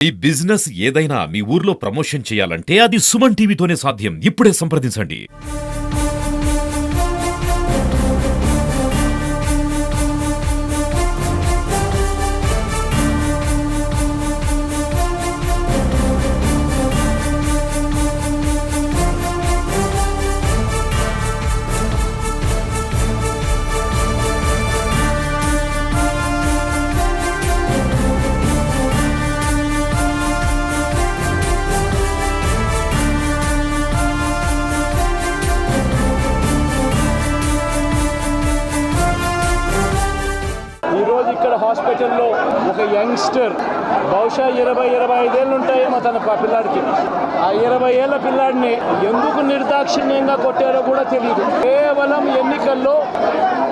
ఈ బిజినెస్ ఏదైనా మీ ఊర్లో ప్రమోషన్ చేయాలంటే అది సుమన్ టీవీతోనే సాధ్యం. ఇప్పుడే సంప్రదించండి. ఇక్కడ హాస్పిటల్లో ఒక యంగ్స్టర్ బహుశా 20-25 ఏళ్ళు ఉంటాయేమో తన పిల్లాడికి. ఆ 20 ఏళ్ల పిల్లాడిని ఎందుకు నిర్దాక్షిణ్యంగా కొట్టారో కూడా తెలియదు. కేవలం ఎన్నికల్లో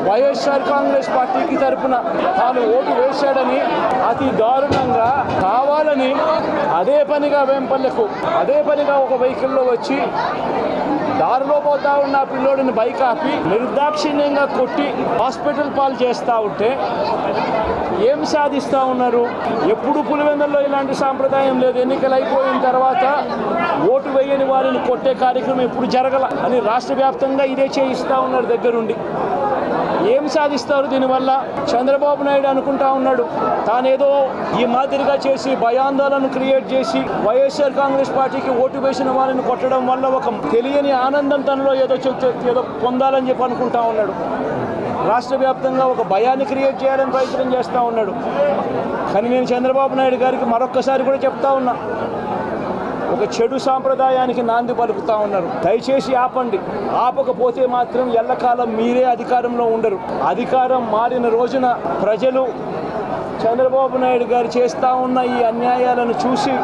వైఎస్ఆర్ కాంగ్రెస్ పార్టీకి తరపున తాను ఓటు వేశాడని అతి దారుణంగా కావాలని అదే పనిగా వేంపల్లెకు అదే పనిగా ఒక వెహికల్లో వచ్చి దారిలో పోతా ఉన్న పిల్లోడిని బైక్ ఆపి నిర్దాక్షిణ్యంగా కొట్టి హాస్పిటల్ పాలు చేస్తూ ఉంటే ఏం సాధిస్తూ ఉన్నారు? ఎప్పుడు పులివెందుల్లో ఇలాంటి సాంప్రదాయం లేదు. ఎన్నికలు అయిపోయిన తర్వాత ఓటు వేయని వారిని కొట్టే కార్యక్రమం ఎప్పుడు జరగల అని రాష్ట్ర వ్యాప్తంగా ఇదే చేయిస్తూ ఉన్నారు దగ్గరుండి. ఏం సాధిస్తారు దీనివల్ల? చంద్రబాబు నాయుడు అనుకుంటా ఉన్నాడు తానేదో ఈ మాదిరిగా చేసి భయాందోళన క్రియేట్ చేసి వైఎస్ఆర్ కాంగ్రెస్ పార్టీకి ఓటు వేసిన వారిని కొట్టడం వల్ల ఒక తెలియని ఆనందం తనలో ఏదో పొందాలని చెప్పి అనుకుంటా ఉన్నాడు. రాష్ట్ర వ్యాప్తంగా ఒక భయాన్ని క్రియేట్ చేయాలని ప్రయత్నం చేస్తూ ఉన్నాడు. కానీ నేను చంద్రబాబు నాయుడు గారికి మరొక్కసారి కూడా చెప్తా ఉన్నా, ఒక చెడు సాంప్రదాయానికి నాంది పలుకుతూ ఉన్నారు. దయచేసి ఆపండి. ఆపకపోతే మాత్రం ఎల్లకాలం మీరే అధికారంలో ఉండరు. అధికారం మారిన రోజున ప్రజలు చంద్రబాబు నాయుడు గారు చేస్తూ ఉన్న ఈ అన్యాయాలను చూసి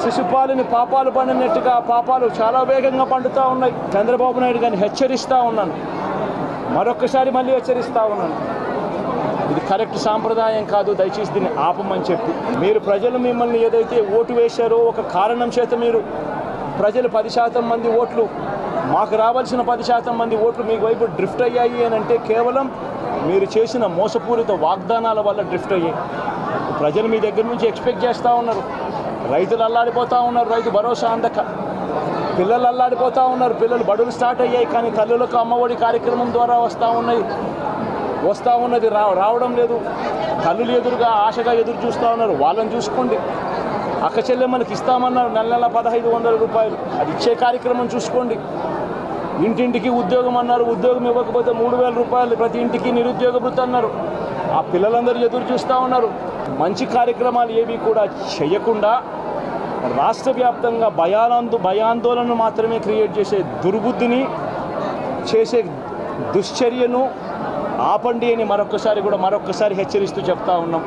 శిశుపాలని పాపాలు పండినట్టుగా పాపాలు చాలా వేగంగా పండుతూ ఉన్నాయి. చంద్రబాబు నాయుడు గారిని హెచ్చరిస్తూ ఉన్నాను, మరొక్కసారి మళ్ళీ హెచ్చరిస్తూ ఉన్నాను. ఇది కరెక్ట్ సాంప్రదాయం కాదు. దయచేసి దీన్ని ఆపమని చెప్పి మీరు ప్రజలు మిమ్మల్ని ఏదైతే ఓటు వేశారో ఒక కారణం చేత మీరు ప్రజలు 10% మంది ఓట్లు మాకు రావాల్సిన 10% మంది ఓట్లు మీ వైపు డ్రిఫ్ట్ అయ్యాయి అని అంటే కేవలం మీరు చేసిన మోసపూరిత వాగ్దానాల వల్ల డ్రిఫ్ట్ అయ్యాయి. ప్రజలు మీ దగ్గర నుంచి ఎక్స్పెక్ట్ చేస్తూ ఉన్నారు. రైతులు అల్లాడిపోతూ ఉన్నారు, రైతు భరోసా అందక. పిల్లలు అల్లాడిపోతూ ఉన్నారు, పిల్లలు బడులు స్టార్ట్ అయ్యాయి కానీ తల్లులకు అమ్మఒడి కార్యక్రమం ద్వారా వస్తూ ఉన్నది రావడం లేదు. తల్లులు ఎదురుగా ఆశగా ఎదురు చూస్తూ ఉన్నారు. వాళ్ళని చూసుకోండి. అక్క చెల్లెమ్మలకి ఇస్తామన్నారు నెల 1500 రూపాయలు, అది ఇచ్చే కార్యక్రమం చూసుకోండి. ఇంటింటికి ఉద్యోగం అన్నారు, ఉద్యోగం ఇవ్వకపోతే 3000 రూపాయలు ప్రతి ఇంటికి నిరుద్యోగ భృతి అన్నారు. ఆ పిల్లలందరూ ఎదురు చూస్తూ ఉన్నారు. మంచి కార్యక్రమాలు ఏవి కూడా చేయకుండా రాష్ట్ర వ్యాప్తంగా భయాందోళనను మాత్రమే క్రియేట్ చేసే దుర్బుద్ధిని చేసే దుశ్చర్యను ఆపండి అని మరొకసారి హెచ్చరిస్తూ చెప్తా ఉన్నాం.